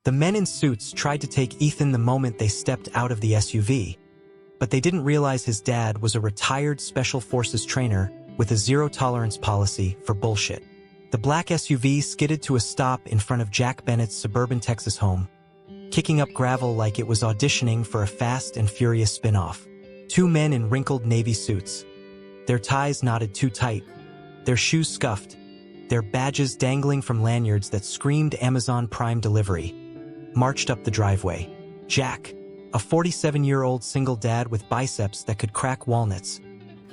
The men in suits tried to take Ethan the moment they stepped out of the SUV, but they didn't realize his dad was a retired Special Forces trainer with a zero-tolerance policy for bullshit. The black SUV skidded to a stop in front of Jack Bennett's suburban Texas home, kicking up gravel like it was auditioning for a Fast and Furious spin-off. Two men in wrinkled navy suits, their ties knotted too tight, their shoes scuffed, their badges dangling from lanyards that screamed Amazon Prime delivery, marched up the driveway. Jack, a 47-year-old single dad with biceps that could crack walnuts,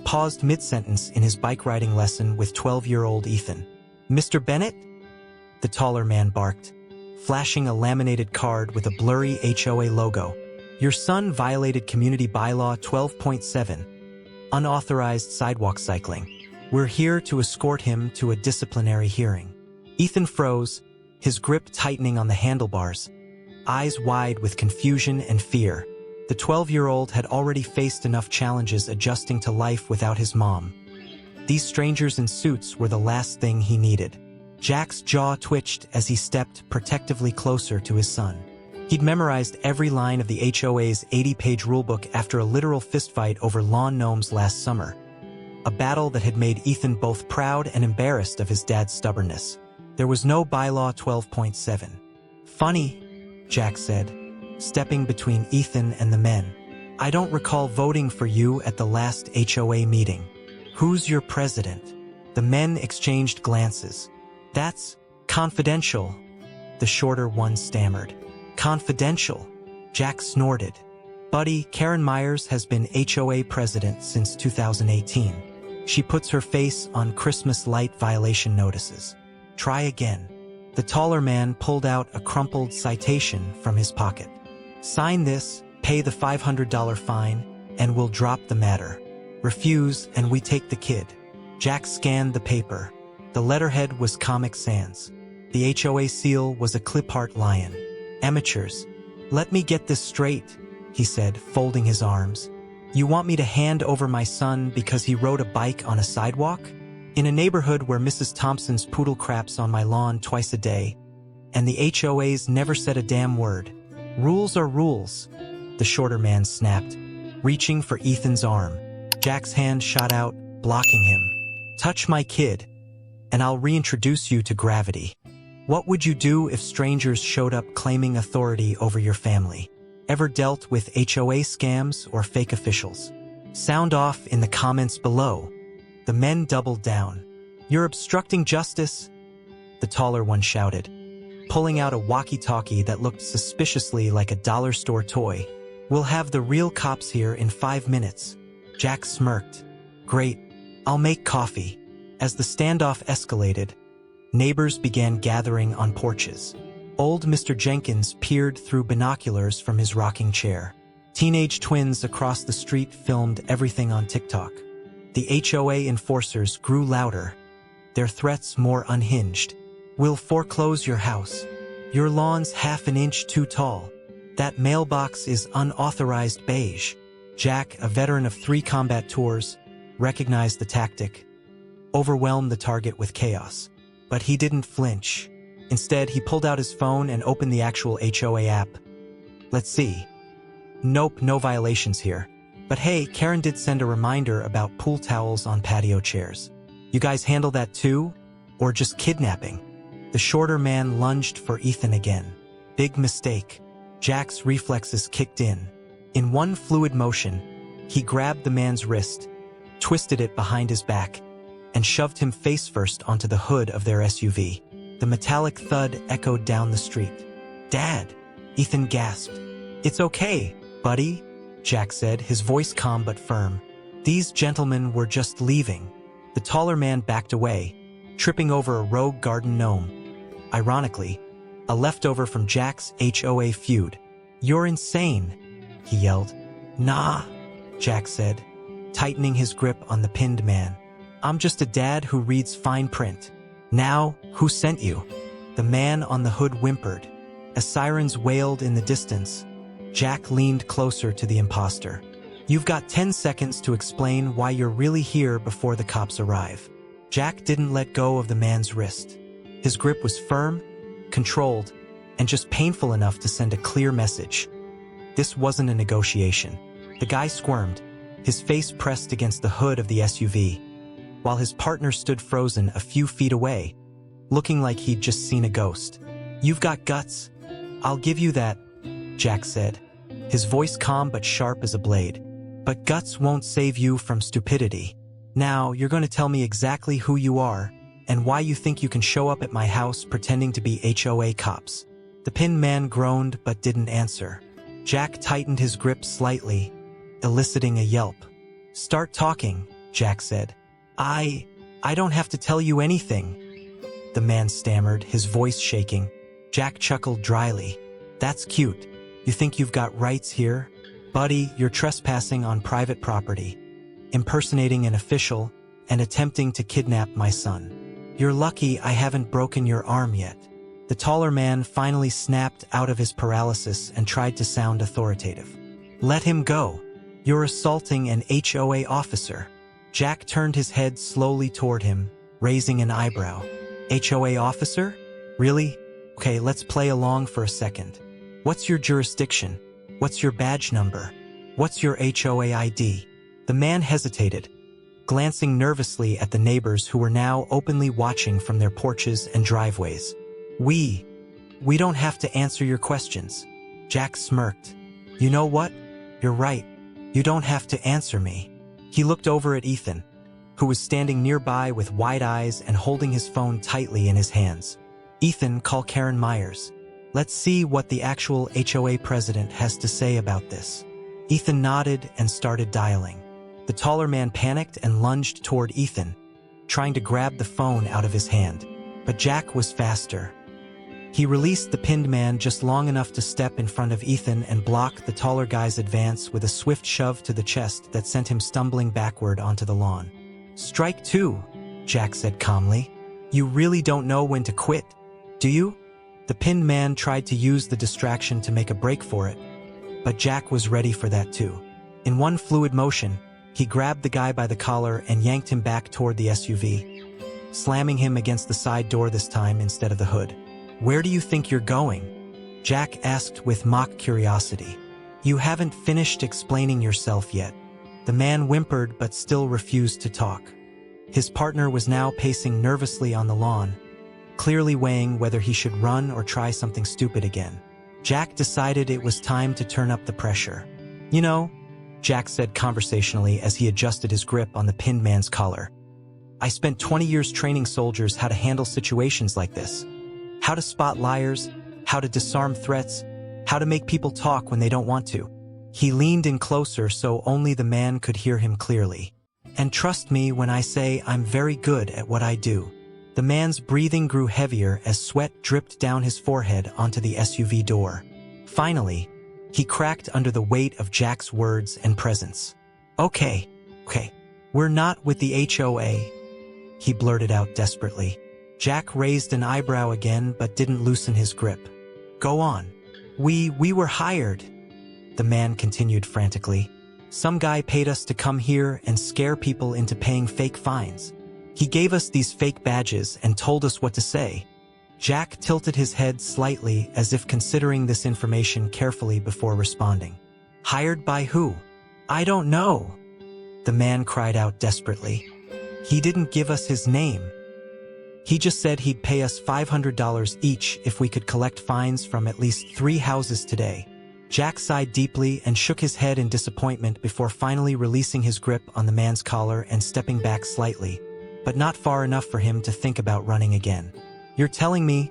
paused mid-sentence in his bike-riding lesson with 12-year-old Ethan. "Mr. Bennett?" the taller man barked, flashing a laminated card with a blurry HOA logo. "Your son violated Community Bylaw 12.7, unauthorized sidewalk cycling. We're here to escort him to a disciplinary hearing." Ethan froze, his grip tightening on the handlebars, eyes wide with confusion and fear. The 12-year-old had already faced enough challenges adjusting to life without his mom. These strangers in suits were the last thing he needed. Jack's jaw twitched as he stepped protectively closer to his son. He'd memorized every line of the HOA's 80-page rulebook after a literal fistfight over lawn gnomes last summer, a battle that had made Ethan both proud and embarrassed of his dad's stubbornness. There was no bylaw 12.7. "Funny," Jack said, stepping between Ethan and the men. "I don't recall voting for you at the last HOA meeting. Who's your president?" The men exchanged glances. "That's confidential," the shorter one stammered. "Confidential," Jack snorted. "Buddy, Karen Myers has been HOA president since 2018. She puts her face on Christmas light violation notices. Try again." The taller man pulled out a crumpled citation from his pocket. "Sign this, pay the $500 fine, and we'll drop the matter. Refuse, and we take the kid." Jack scanned the paper. The letterhead was Comic Sans. The HOA seal was a clip-art lion. "Amateurs. Let me get this straight," he said, folding his arms. "You want me to hand over my son because he rode a bike on a sidewalk? In a neighborhood where Mrs. Thompson's poodle craps on my lawn twice a day, and the HOA's never said a damn word. Rules are rules," the shorter man snapped, reaching for Ethan's arm. Jack's hand shot out, blocking him. "Touch my kid, and I'll reintroduce you to gravity." What would you do if strangers showed up claiming authority over your family? Ever dealt with HOA scams or fake officials? Sound off in the comments below. The men doubled down. "You're obstructing justice," the taller one shouted, pulling out a walkie-talkie that looked suspiciously like a dollar store toy. "We'll have the real cops here in 5 minutes." Jack smirked. "Great, I'll make coffee." As the standoff escalated, neighbors began gathering on porches. Old Mr. Jenkins peered through binoculars from his rocking chair. Teenage twins across the street filmed everything on TikTok. The HOA enforcers grew louder, their threats more unhinged. "We'll foreclose your house. Your lawn's half an inch too tall. That mailbox is unauthorized beige." Jack, a veteran of 3 combat tours, recognized the tactic. Overwhelm the target with chaos. But he didn't flinch. Instead, he pulled out his phone and opened the actual HOA app. "Let's see. Nope, no violations here. But hey, Karen did send a reminder about pool towels on patio chairs. You guys handle that too? Or just kidnapping?" The shorter man lunged for Ethan again. Big mistake. Jack's reflexes kicked in. In one fluid motion, he grabbed the man's wrist, twisted it behind his back, and shoved him face-first onto the hood of their SUV. The metallic thud echoed down the street. "Dad!" Ethan gasped. "It's okay, buddy," Jack said, his voice calm but firm. "These gentlemen were just leaving." The taller man backed away, tripping over a rogue garden gnome. Ironically, a leftover from Jack's HOA feud. "You're insane," he yelled. "Nah," Jack said, tightening his grip on the pinned man. "I'm just a dad who reads fine print. Now, who sent you?" The man on the hood whimpered. As sirens wailed in the distance, Jack leaned closer to the imposter. "You've got 10 seconds to explain why you're really here before the cops arrive." Jack didn't let go of the man's wrist. His grip was firm, controlled, and just painful enough to send a clear message. This wasn't a negotiation. The guy squirmed, his face pressed against the hood of the SUV, while his partner stood frozen a few feet away, looking like he'd just seen a ghost. "You've got guts. I'll give you that," Jack said, his voice calm but sharp as a blade. "But guts won't save you from stupidity. Now, you're going to tell me exactly who you are and why you think you can show up at my house pretending to be HOA cops." The pinned man groaned but didn't answer. Jack tightened his grip slightly, eliciting a yelp. "Start talking," Jack said. I don't have to tell you anything," the man stammered, his voice shaking. Jack chuckled dryly. "That's cute. You think you've got rights here? Buddy, you're trespassing on private property, impersonating an official, and attempting to kidnap my son. You're lucky I haven't broken your arm yet." The taller man finally snapped out of his paralysis and tried to sound authoritative. "Let him go. You're assaulting an HOA officer." Jack turned his head slowly toward him, raising an eyebrow. "HOA officer? Really? Okay, let's play along for a second. What's your jurisdiction? What's your badge number? What's your HOA ID? The man hesitated, glancing nervously at the neighbors who were now openly watching from their porches and driveways. We don't have to answer your questions." Jack smirked. "You know what? You're right. You don't have to answer me." He looked over at Ethan, who was standing nearby with wide eyes and holding his phone tightly in his hands. "Ethan, call Karen Myers. Let's see what the actual HOA president has to say about this." Ethan nodded and started dialing. The taller man panicked and lunged toward Ethan, trying to grab the phone out of his hand. But Jack was faster. He released the pinned man just long enough to step in front of Ethan and block the taller guy's advance with a swift shove to the chest that sent him stumbling backward onto the lawn. "Strike two," Jack said calmly. "You really don't know when to quit, do you?" The pinned man tried to use the distraction to make a break for it, but Jack was ready for that too. In one fluid motion, he grabbed the guy by the collar and yanked him back toward the SUV, slamming him against the side door this time instead of the hood. "Where do you think you're going?" Jack asked with mock curiosity. "You haven't finished explaining yourself yet." The man whimpered but still refused to talk. His partner was now pacing nervously on the lawn, clearly weighing whether he should run or try something stupid again. Jack decided it was time to turn up the pressure. "You know," Jack said conversationally as he adjusted his grip on the pinned man's collar, "I spent 20 years training soldiers how to handle situations like this. How to spot liars, how to disarm threats, how to make people talk when they don't want to." He leaned in closer so only the man could hear him clearly. "And trust me when I say I'm very good at what I do." The man's breathing grew heavier as sweat dripped down his forehead onto the SUV door. Finally, he cracked under the weight of Jack's words and presence. Okay, we're not with the HOA," he blurted out desperately. Jack raised an eyebrow again but didn't loosen his grip. "Go on." We were hired," the man continued frantically. "Some guy paid us to come here and scare people into paying fake fines. He gave us these fake badges and told us what to say." Jack tilted his head slightly as if considering this information carefully before responding. "Hired by who?" "I don't know," the man cried out desperately. "He didn't give us his name. He just said he'd pay us $500 each if we could collect fines from at least 3 houses today." Jack sighed deeply and shook his head in disappointment before finally releasing his grip on the man's collar and stepping back slightly, but not far enough for him to think about running again. "You're telling me,"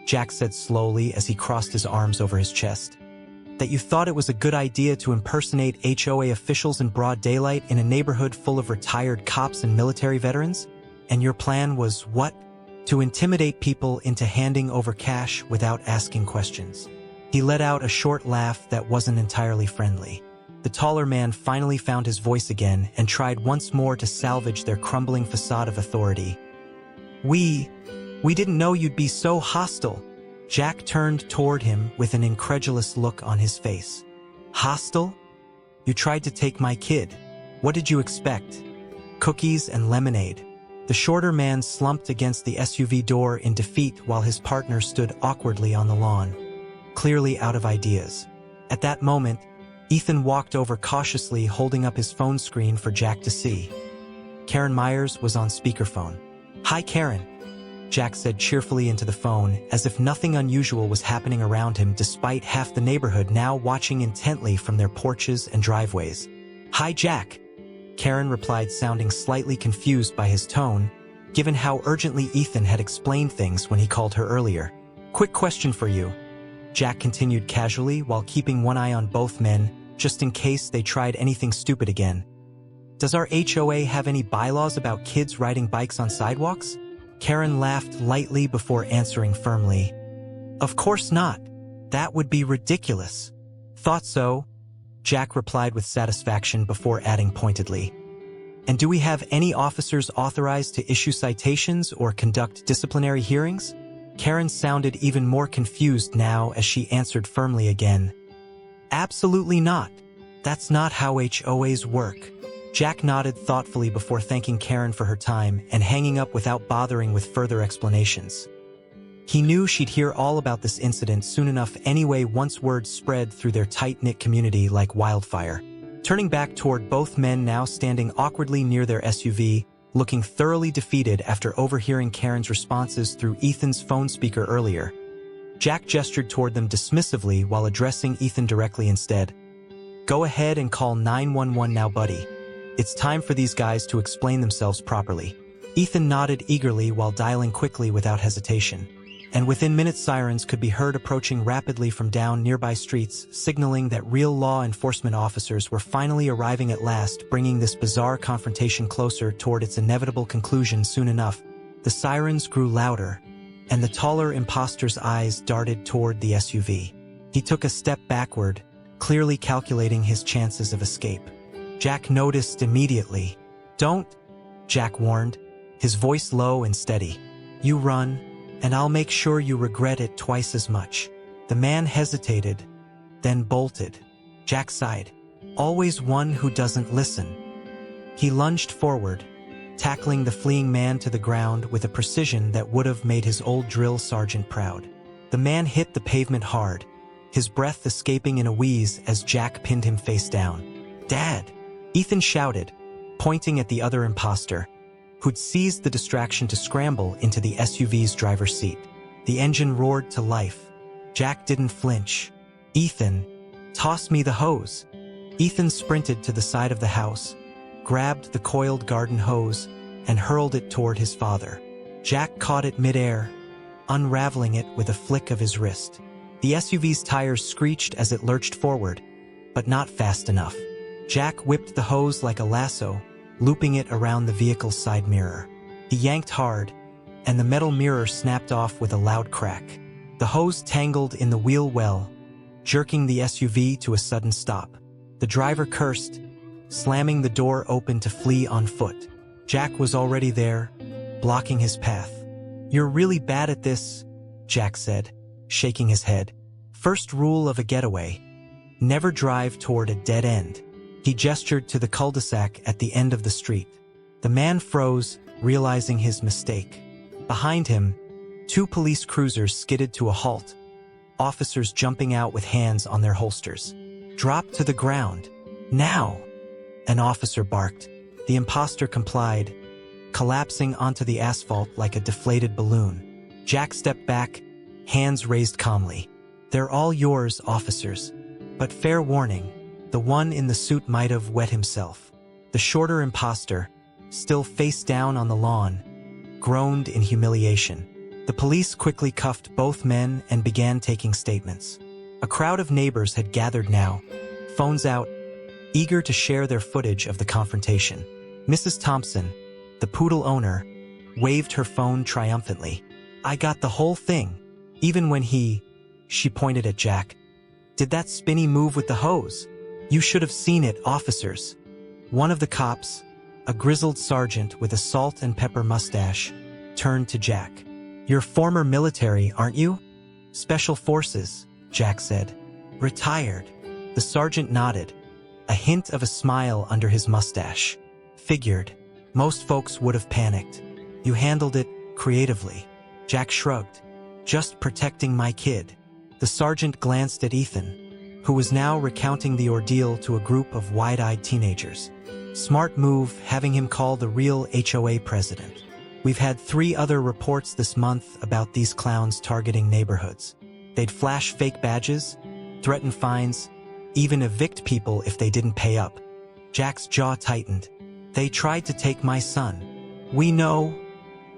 Jack said slowly as he crossed his arms over his chest, "that you thought it was a good idea to impersonate HOA officials in broad daylight in a neighborhood full of retired cops and military veterans? And your plan was what? To intimidate people into handing over cash without asking questions." He let out a short laugh that wasn't entirely friendly. The taller man finally found his voice again and tried once more to salvage their crumbling facade of authority. We didn't know you'd be so hostile." Jack turned toward him with an incredulous look on his face. "Hostile? You tried to take my kid. What did you expect? Cookies and lemonade." The shorter man slumped against the SUV door in defeat while his partner stood awkwardly on the lawn. clearly out of ideas. At that moment, Ethan walked over cautiously, holding up his phone screen for Jack to see. Karen Myers was on speakerphone. "Hi, Karen," Jack said cheerfully into the phone, as if nothing unusual was happening around him despite half the neighborhood now watching intently from their porches and driveways. "Hi, Jack," Karen replied, sounding slightly confused by his tone, given how urgently Ethan had explained things when he called her earlier. "Quick question for you," Jack continued casually while keeping one eye on both men, just in case they tried anything stupid again. "Does our HOA have any bylaws about kids riding bikes on sidewalks?" Karen laughed lightly before answering firmly. "Of course not. That would be ridiculous." "Thought so," Jack replied with satisfaction before adding pointedly. "And do we have any officers authorized to issue citations or conduct disciplinary hearings?" Karen sounded even more confused now as she answered firmly again. "Absolutely not. That's not how HOAs work." Jack nodded thoughtfully before thanking Karen for her time and hanging up without bothering with further explanations. He knew she'd hear all about this incident soon enough anyway once word spread through their tight-knit community like wildfire. Turning back toward both men now standing awkwardly near their SUV, looking thoroughly defeated after overhearing Karen's responses through Ethan's phone speaker earlier, Jack gestured toward them dismissively while addressing Ethan directly instead. "Go ahead and call 911 now, buddy. It's time for these guys to explain themselves properly." Ethan nodded eagerly while dialing quickly without hesitation. And within minutes sirens could be heard approaching rapidly from down nearby streets, signaling that real law enforcement officers were finally arriving at last, bringing this bizarre confrontation closer toward its inevitable conclusion soon enough. The sirens grew louder, and the taller imposter's eyes darted toward the SUV. He took a step backward, clearly calculating his chances of escape. Jack noticed immediately. "Don't," Jack warned, his voice low and steady. "You run, and I'll make sure you regret it twice as much." The man hesitated, then bolted. Jack sighed. Always one who doesn't listen. He lunged forward, tackling the fleeing man to the ground with a precision that would have made his old drill sergeant proud. The man hit the pavement hard, his breath escaping in a wheeze as Jack pinned him face down. "Dad!" Ethan shouted, pointing at the other imposter, who'd seized the distraction to scramble into the SUV's driver's seat. The engine roared to life. Jack didn't flinch. "Ethan, toss me the hose." Ethan sprinted to the side of the house, grabbed the coiled garden hose, and hurled it toward his father. Jack caught it midair, unraveling it with a flick of his wrist. The SUV's tires screeched as it lurched forward, but not fast enough. Jack whipped the hose like a lasso, looping it around the vehicle's side mirror. He yanked hard, and the metal mirror snapped off with a loud crack. The hose tangled in the wheel well, jerking the SUV to a sudden stop. The driver cursed, slamming the door open to flee on foot. Jack was already there, blocking his path. "You're really bad at this," Jack said, shaking his head. "First rule of a getaway: never drive toward a dead end." He gestured to the cul-de-sac at the end of the street. The man froze, realizing his mistake. Behind him, two police cruisers skidded to a halt, officers jumping out with hands on their holsters. "Drop to the ground. Now!" An officer barked. The imposter complied, collapsing onto the asphalt like a deflated balloon. Jack stepped back, hands raised calmly. "They're all yours, officers. But fair warning, the one in the suit might have wet himself." The shorter imposter, still face down on the lawn, groaned in humiliation. The police quickly cuffed both men and began taking statements. A crowd of neighbors had gathered now, phones out, eager to share their footage of the confrontation. Mrs. Thompson, the poodle owner, waved her phone triumphantly. "I got the whole thing, even when she pointed at Jack, "did that spinny move with the hose. You should have seen it, officers." One of the cops, a grizzled sergeant with a salt and pepper mustache, turned to Jack. "You're former military, aren't you?" "Special Forces," Jack said. "Retired." The sergeant nodded, a hint of a smile under his mustache. "Figured. Most folks would have panicked. You handled it creatively." Jack shrugged. "Just protecting my kid." The sergeant glanced at Ethan, who was now recounting the ordeal to a group of wide-eyed teenagers. Smart move, having him call the real HOA president. We've had 3 other reports this month about these clowns targeting neighborhoods. They'd flash fake badges, threaten fines, even evict people if they didn't pay up. Jack's jaw tightened. They tried to take my son. We know,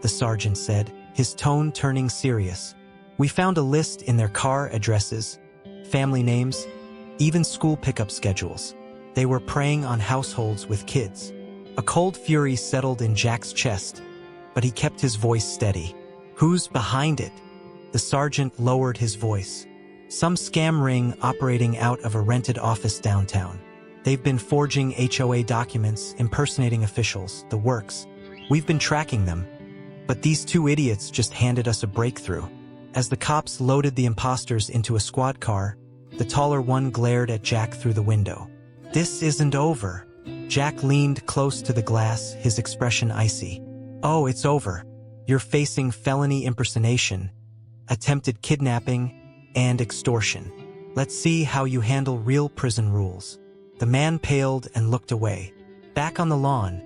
the sergeant said, his tone turning serious. We found a list in their car addresses, family names, even school pickup schedules. They were preying on households with kids. A cold fury settled in Jack's chest, but he kept his voice steady. Who's behind it? The sergeant lowered his voice. Some scam ring operating out of a rented office downtown. They've been forging HOA documents, impersonating officials, the works. We've been tracking them, but these 2 idiots just handed us a breakthrough. As the cops loaded the imposters into a squad car, the taller one glared at Jack through the window. This isn't over. Jack leaned close to the glass, his expression icy. Oh, it's over. You're facing felony impersonation, attempted kidnapping, and extortion. Let's see how you handle real prison rules. The man paled and looked away. Back on the lawn,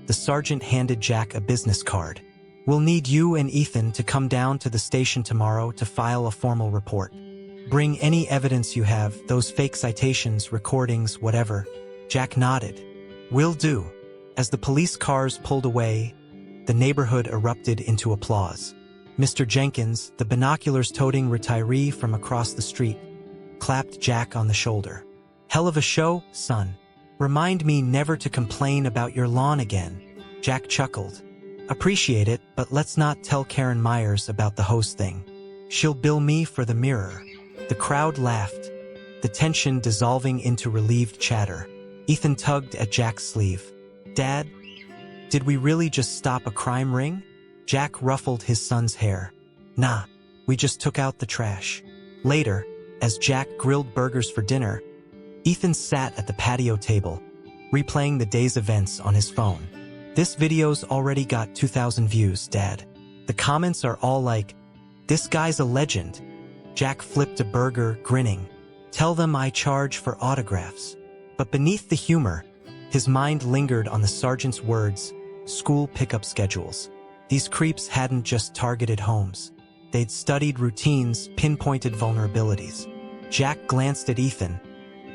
the sergeant handed Jack a business card. We'll need you and Ethan to come down to the station tomorrow to file a formal report. Bring any evidence you have, those fake citations, recordings, whatever. Jack nodded. Will do. As the police cars pulled away, the neighborhood erupted into applause. Mr. Jenkins, the binoculars-toting retiree from across the street, clapped Jack on the shoulder. Hell of a show, son. Remind me never to complain about your lawn again. Jack chuckled. Appreciate it, but let's not tell Karen Myers about the hose thing. She'll bill me for the mirror. The crowd laughed, the tension dissolving into relieved chatter. Ethan tugged at Jack's sleeve. Dad, did we really just stop a crime ring? Jack ruffled his son's hair. Nah, we just took out the trash. Later, as Jack grilled burgers for dinner, Ethan sat at the patio table, replaying the day's events on his phone. This video's already got 2,000 views, Dad. The comments are all like, this guy's a legend. Jack flipped a burger, grinning. Tell them I charge for autographs. But beneath the humor, his mind lingered on the sergeant's words, school pickup schedules. These creeps hadn't just targeted homes. They'd studied routines, pinpointed vulnerabilities. Jack glanced at Ethan,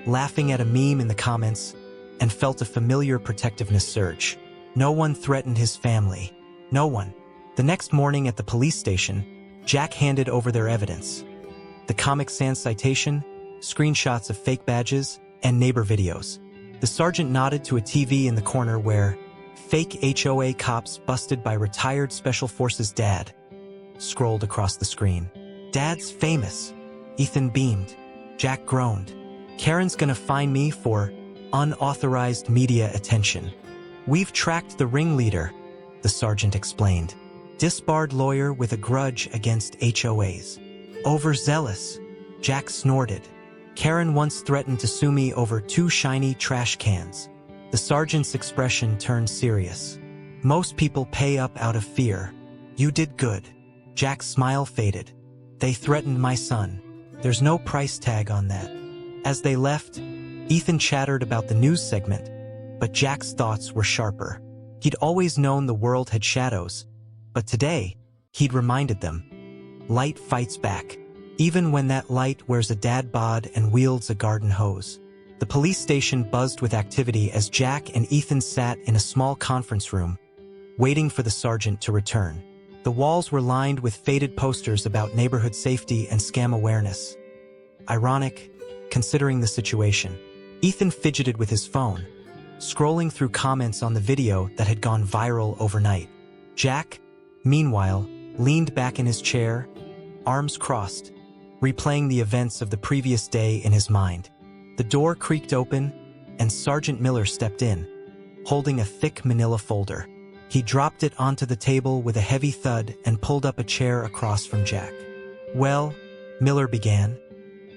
laughing at a meme in the comments, and felt a familiar protectiveness surge. No one threatened his family. No one. The next morning at the police station, Jack handed over their evidence. The Comic Sans citation, screenshots of fake badges, and neighbor videos. The sergeant nodded to a TV in the corner where fake HOA cops busted by retired Special Forces dad scrolled across the screen. Dad's famous. Ethan beamed. Jack groaned. Karen's gonna fine me for unauthorized media attention. We've tracked the ringleader, the sergeant explained. Disbarred lawyer with a grudge against HOAs. Overzealous. Jack snorted. Karen once threatened to sue me over 2 shiny trash cans. The sergeant's expression turned serious. Most people pay up out of fear. You did good. Jack's smile faded. They threatened my son. There's no price tag on that. As they left, Ethan chattered about the news segment, but Jack's thoughts were sharper. He'd always known the world had shadows, but today, he'd reminded them. Light fights back, even when that light wears a dad bod and wields a garden hose. The police station buzzed with activity as Jack and Ethan sat in a small conference room, waiting for the sergeant to return. The walls were lined with faded posters about neighborhood safety and scam awareness. Ironic, considering the situation. Ethan fidgeted with his phone, scrolling through comments on the video that had gone viral overnight. Jack, meanwhile, leaned back in his chair, arms crossed, replaying the events of the previous day in his mind. The door creaked open, and Sergeant Miller stepped in, holding a thick manila folder. He dropped it onto the table with a heavy thud and pulled up a chair across from Jack. Well, Miller began,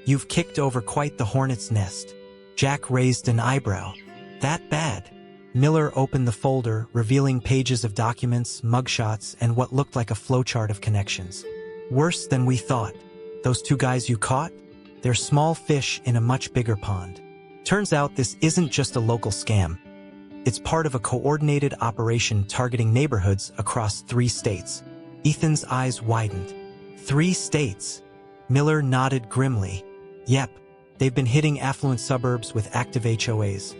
you've kicked over quite the hornet's nest. Jack raised an eyebrow. That bad? Miller opened the folder, revealing pages of documents, mugshots, and what looked like a flowchart of connections. Worse than we thought. Those two guys you caught? They're small fish in a much bigger pond. Turns out this isn't just a local scam. It's part of a coordinated operation targeting neighborhoods across 3 states. Ethan's eyes widened. 3 states? Miller nodded grimly. Yep, they've been hitting affluent suburbs with active HOAs.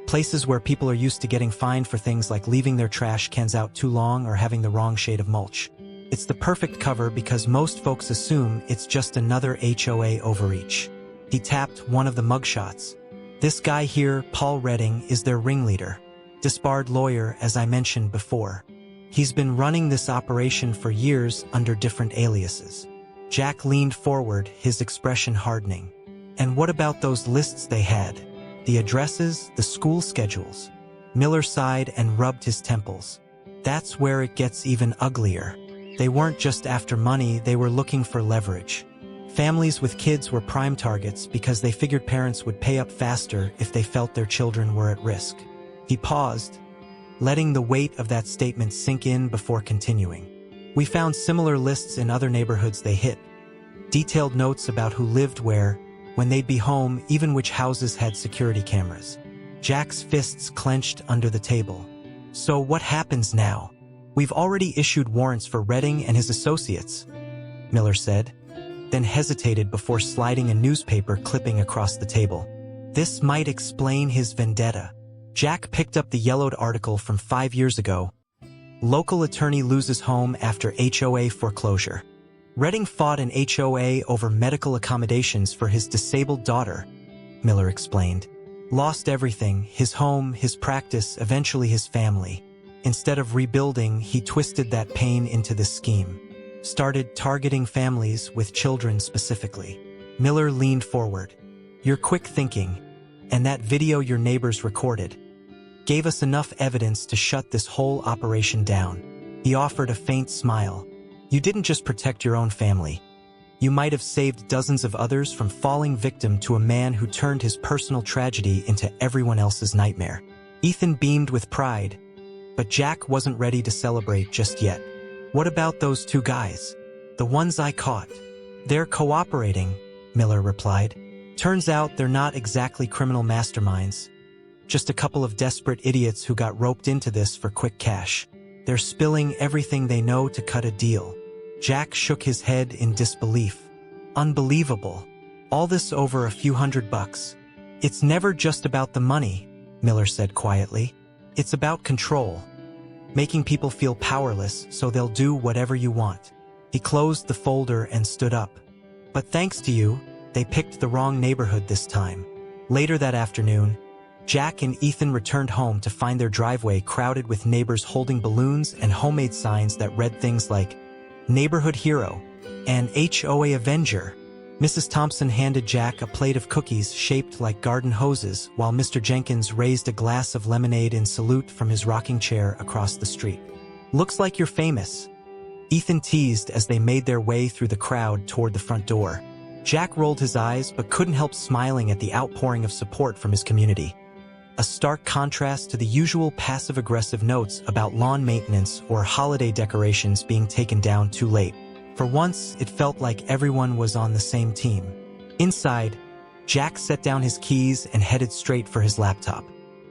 Places where people are used to getting fined for things like leaving their trash cans out too long or having the wrong shade of mulch. It's the perfect cover because most folks assume it's just another HOA overreach. He tapped one of the mugshots. This guy here, Paul Redding, is their ringleader. Disbarred lawyer, as I mentioned before. He's been running this operation for years under different aliases. Jack leaned forward, his expression hardening. And what about those lists they had? The addresses, the school schedules? Miller sighed and rubbed his temples. That's where it gets even uglier. They weren't just after money, they were looking for leverage. Families with kids were prime targets because they figured parents would pay up faster if they felt their children were at risk. He paused, letting the weight of that statement sink in before continuing. We found similar lists in other neighborhoods they hit. Detailed notes about who lived where, when they'd be home, even which houses had security cameras. Jack's fists clenched under the table. So what happens now? We've already issued warrants for Redding and his associates, Miller said, then hesitated before sliding a newspaper clipping across the table. This might explain his vendetta. Jack picked up the yellowed article from 5 years ago. Local attorney loses home after HOA foreclosure. Redding fought an HOA over medical accommodations for his disabled daughter, Miller explained. Lost everything, his home, his practice, eventually his family. Instead of rebuilding, he twisted that pain into this scheme. Started targeting families with children specifically. Miller leaned forward. Your quick thinking, and that video your neighbors recorded, gave us enough evidence to shut this whole operation down. He offered a faint smile. You didn't just protect your own family. You might have saved dozens of others from falling victim to a man who turned his personal tragedy into everyone else's nightmare. Ethan beamed with pride, but Jack wasn't ready to celebrate just yet. What about those 2 guys? The ones I caught. They're cooperating, Miller replied. Turns out they're not exactly criminal masterminds. Just a couple of desperate idiots who got roped into this for quick cash. They're spilling everything they know to cut a deal. Jack shook his head in disbelief. Unbelievable. All this over a few $100. It's never just about the money, Miller said quietly. It's about control. Making people feel powerless so they'll do whatever you want. He closed the folder and stood up. But thanks to you, they picked the wrong neighborhood this time. Later that afternoon, Jack and Ethan returned home to find their driveway crowded with neighbors holding balloons and homemade signs that read things like Neighborhood Hero and HOA Avenger. Mrs. Thompson handed Jack a plate of cookies shaped like garden hoses while Mr. Jenkins raised a glass of lemonade in salute from his rocking chair across the street. Looks like you're famous, Ethan teased as they made their way through the crowd toward the front door. Jack rolled his eyes but couldn't help smiling at the outpouring of support from his community. A stark contrast to the usual passive-aggressive notes about lawn maintenance or holiday decorations being taken down too late. For once, it felt like everyone was on the same team. Inside, Jack set down his keys and headed straight for his laptop.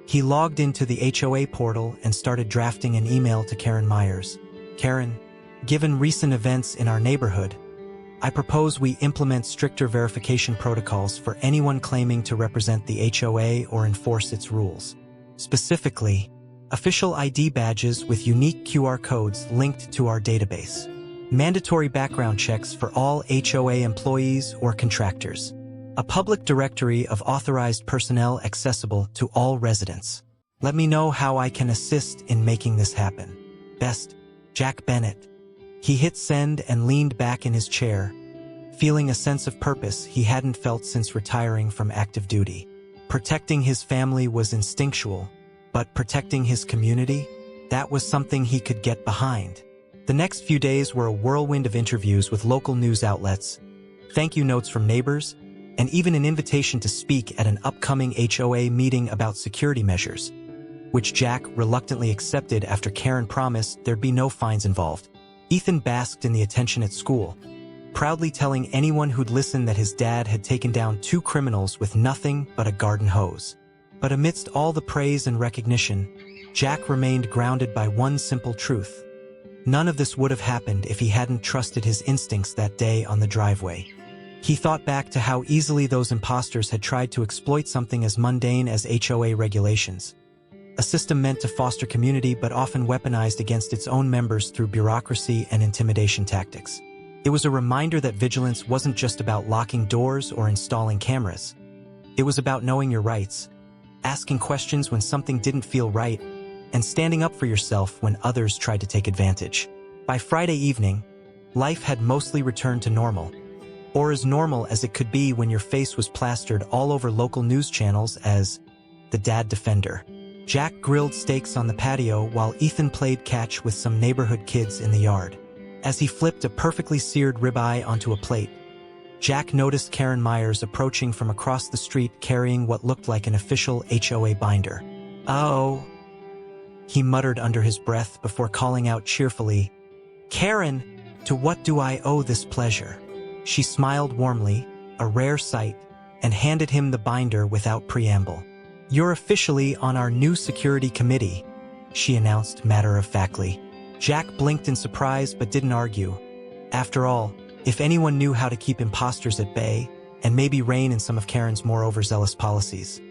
He logged into the HOA portal and started drafting an email to Karen Myers. Karen, given recent events in our neighborhood, I propose we implement stricter verification protocols for anyone claiming to represent the HOA or enforce its rules. Specifically, official ID badges with unique QR codes linked to our database. Mandatory background checks for all HOA employees or contractors. A public directory of authorized personnel accessible to all residents. Let me know how I can assist in making this happen. Best, Jack Bennett. He hit send and leaned back in his chair, feeling a sense of purpose he hadn't felt since retiring from active duty. Protecting his family was instinctual, but protecting his community? That was something he could get behind. The next few days were a whirlwind of interviews with local news outlets, thank you notes from neighbors, and even an invitation to speak at an upcoming HOA meeting about security measures, which Jack reluctantly accepted after Karen promised there'd be no fines involved. Ethan basked in the attention at school, proudly telling anyone who'd listen that his dad had taken down 2 criminals with nothing but a garden hose. But amidst all the praise and recognition, Jack remained grounded by one simple truth. None of this would have happened if he hadn't trusted his instincts that day on the driveway. He thought back to how easily those imposters had tried to exploit something as mundane as HOA regulations. A system meant to foster community but often weaponized against its own members through bureaucracy and intimidation tactics. It was a reminder that vigilance wasn't just about locking doors or installing cameras. It was about knowing your rights, asking questions when something didn't feel right, and standing up for yourself when others tried to take advantage. By Friday evening, life had mostly returned to normal, or as normal as it could be when your face was plastered all over local news channels as the Dad Defender. Jack grilled steaks on the patio while Ethan played catch with some neighborhood kids in the yard. As he flipped a perfectly seared ribeye onto a plate, Jack noticed Karen Myers approaching from across the street carrying what looked like an official HOA binder. "Oh," he muttered under his breath before calling out cheerfully, "Karen, to what do I owe this pleasure?" She smiled warmly, a rare sight, and handed him the binder without preamble. "You're officially on our new security committee," she announced matter-of-factly. Jack blinked in surprise but didn't argue. After all, if anyone knew how to keep imposters at bay, and maybe rein in some of Karen's more overzealous policies,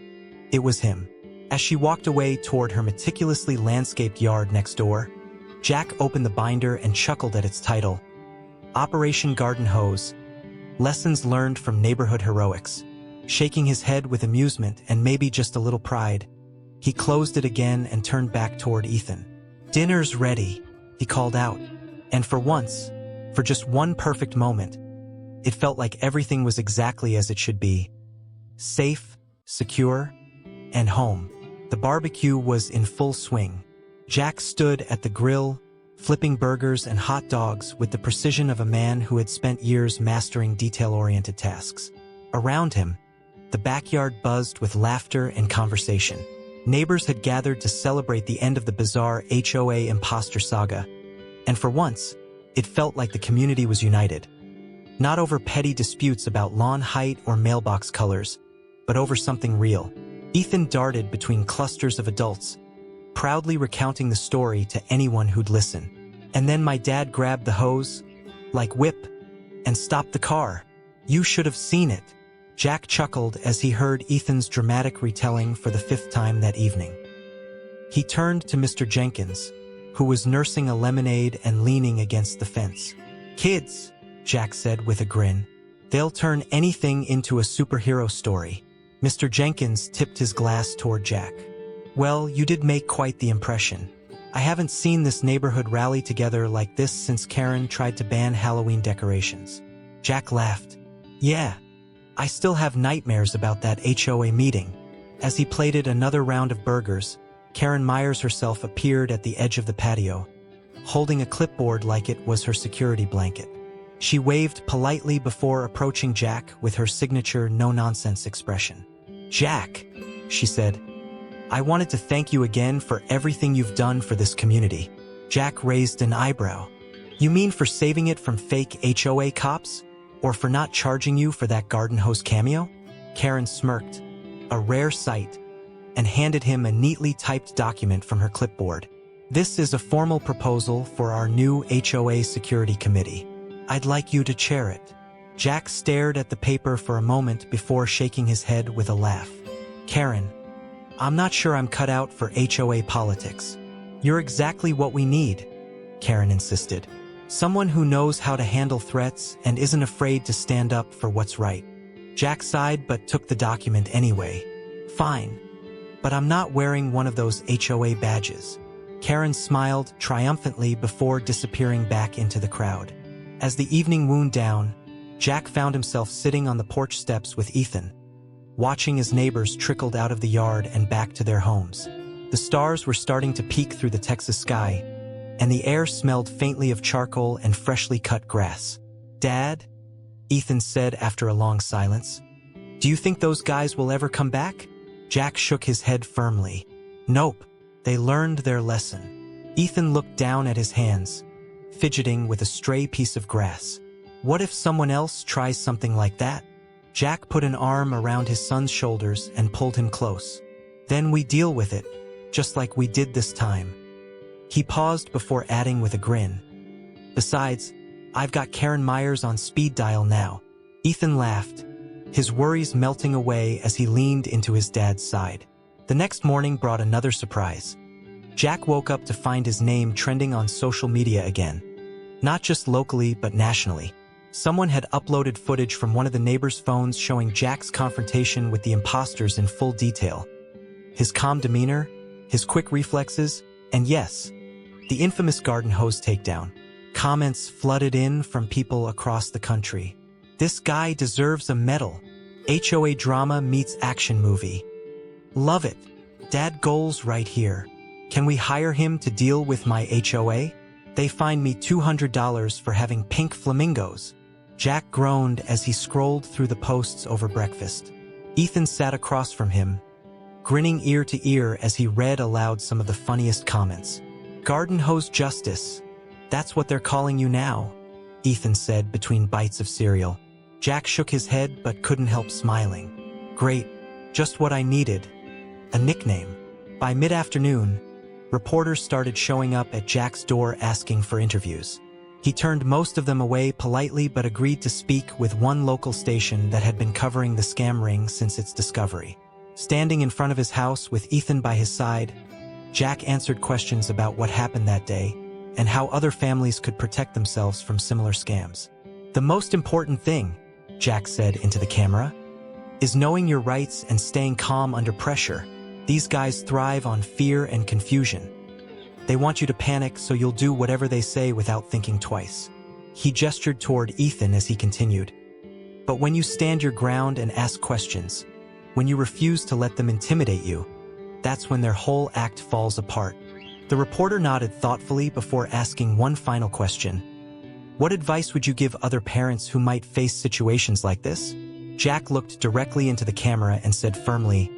it was him. As she walked away toward her meticulously landscaped yard next door, Jack opened the binder and chuckled at its title, Operation Garden Hose, Lessons Learned from Neighborhood Heroics. Shaking his head with amusement and maybe just a little pride, he closed it again and turned back toward Ethan. "Dinner's ready," he called out, and for once, for just one perfect moment, it felt like everything was exactly as it should be. Safe, secure, and home. The barbecue was in full swing. Jack stood at the grill, flipping burgers and hot dogs with the precision of a man who had spent years mastering detail-oriented tasks. Around him, the backyard buzzed with laughter and conversation. Neighbors had gathered to celebrate the end of the bizarre HOA imposter saga, and for once, it felt like the community was united. Not over petty disputes about lawn height or mailbox colors, but over something real. Ethan darted between clusters of adults, proudly recounting the story to anyone who'd listen. "And then my dad grabbed the hose, like whip, and stopped the car. You should have seen it." Jack chuckled as he heard Ethan's dramatic retelling for the 5th time that evening. He turned to Mr. Jenkins, who was nursing a lemonade and leaning against the fence. "Kids," Jack said with a grin, "they'll turn anything into a superhero story." Mr. Jenkins tipped his glass toward Jack. "Well, you did make quite the impression. I haven't seen this neighborhood rally together like this since Karen tried to ban Halloween decorations." Jack laughed. "Yeah, I still have nightmares about that HOA meeting." As he plated another round of burgers, Karen Myers herself appeared at the edge of the patio, holding a clipboard like it was her security blanket. She waved politely before approaching Jack with her signature no-nonsense expression. "Jack," she said, "I wanted to thank you again for everything you've done for this community." Jack raised an eyebrow. "You mean for saving it from fake HOA cops? Or for not charging you for that garden hose cameo?" Karen smirked, a rare sight, and handed him a neatly typed document from her clipboard. "This is a formal proposal for our new HOA security committee. I'd like you to chair it." Jack stared at the paper for a moment before shaking his head with a laugh. "Karen, I'm not sure I'm cut out for HOA politics." "You're exactly what we need," Karen insisted. "Someone who knows how to handle threats and isn't afraid to stand up for what's right." Jack sighed but took the document anyway. "Fine, but I'm not wearing one of those HOA badges." Karen smiled triumphantly before disappearing back into the crowd. As the evening wound down, Jack found himself sitting on the porch steps with Ethan, watching as neighbors trickled out of the yard and back to their homes. The stars were starting to peek through the Texas sky, and the air smelled faintly of charcoal and freshly cut grass. "Dad," Ethan said after a long silence, "do you think those guys will ever come back?" Jack shook his head firmly. "Nope, they learned their lesson." Ethan looked down at his hands, fidgeting with a stray piece of grass. What if someone else tries something like that? Jack put an arm around his son's shoulders and pulled him close. Then we deal with it, just like we did this time. He paused before adding with a grin. Besides, I've got Karen Myers on speed dial now. Ethan laughed, his worries melting away as he leaned into his dad's side. The next morning brought another surprise. Jack woke up to find his name trending on social media again. Not just locally, but nationally. Someone had uploaded footage from one of the neighbors' phones showing Jack's confrontation with the imposters in full detail. His calm demeanor, his quick reflexes, and yes, the infamous garden hose takedown. Comments flooded in from people across the country. This guy deserves a medal. HOA drama meets action movie. Love it. Dad goals right here. Can we hire him to deal with my HOA? They fined me $200 for having pink flamingos. Jack groaned as he scrolled through the posts over breakfast. Ethan sat across from him, grinning ear to ear as he read aloud some of the funniest comments. Garden hose justice. That's what they're calling you now, Ethan said between bites of cereal. Jack shook his head but couldn't help smiling. Great, just what I needed. A nickname. By mid-afternoon, reporters started showing up at Jack's door asking for interviews. He turned most of them away politely but agreed to speak with one local station that had been covering the scam ring since its discovery. Standing in front of his house with Ethan by his side, Jack answered questions about what happened that day and how other families could protect themselves from similar scams. The most important thing, Jack said into the camera, is knowing your rights and staying calm under pressure. These guys thrive on fear and confusion. They want you to panic so you'll do whatever they say without thinking twice. He gestured toward Ethan as he continued. But when you stand your ground and ask questions, when you refuse to let them intimidate you, that's when their whole act falls apart. The reporter nodded thoughtfully before asking one final question. What advice would you give other parents who might face situations like this? Jack looked directly into the camera and said firmly,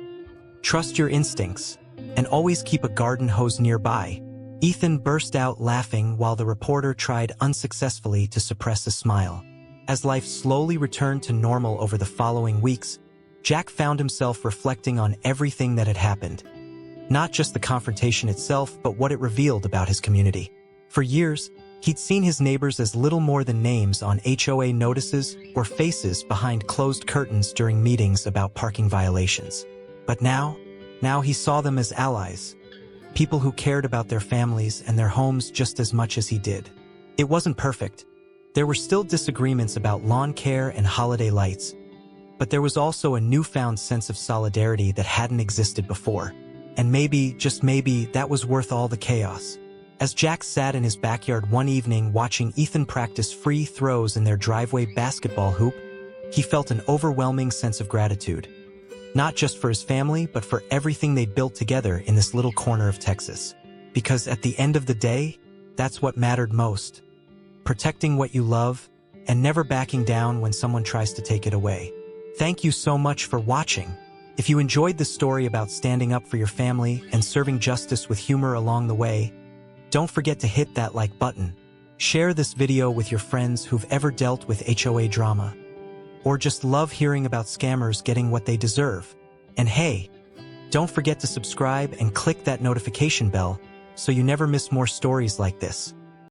trust your instincts, and always keep a garden hose nearby. Ethan burst out laughing while the reporter tried unsuccessfully to suppress a smile. As life slowly returned to normal over the following weeks, Jack found himself reflecting on everything that had happened. Not just the confrontation itself, but what it revealed about his community. For years, he'd seen his neighbors as little more than names on HOA notices or faces behind closed curtains during meetings about parking violations. But now he saw them as allies, people who cared about their families and their homes just as much as he did. It wasn't perfect. There were still disagreements about lawn care and holiday lights, but there was also a newfound sense of solidarity that hadn't existed before. And maybe, just maybe, that was worth all the chaos. As Jack sat in his backyard one evening watching Ethan practice free throws in their driveway basketball hoop, he felt an overwhelming sense of gratitude. Not just for his family, but for everything they'd built together in this little corner of Texas. Because at the end of the day, that's what mattered most. Protecting what you love, and never backing down when someone tries to take it away. Thank you so much for watching. If you enjoyed this story about standing up for your family and serving justice with humor along the way, don't forget to hit that like button. Share this video with your friends who've ever dealt with HOA drama, or just love hearing about scammers getting what they deserve. And hey, don't forget to subscribe and click that notification bell so you never miss more stories like this.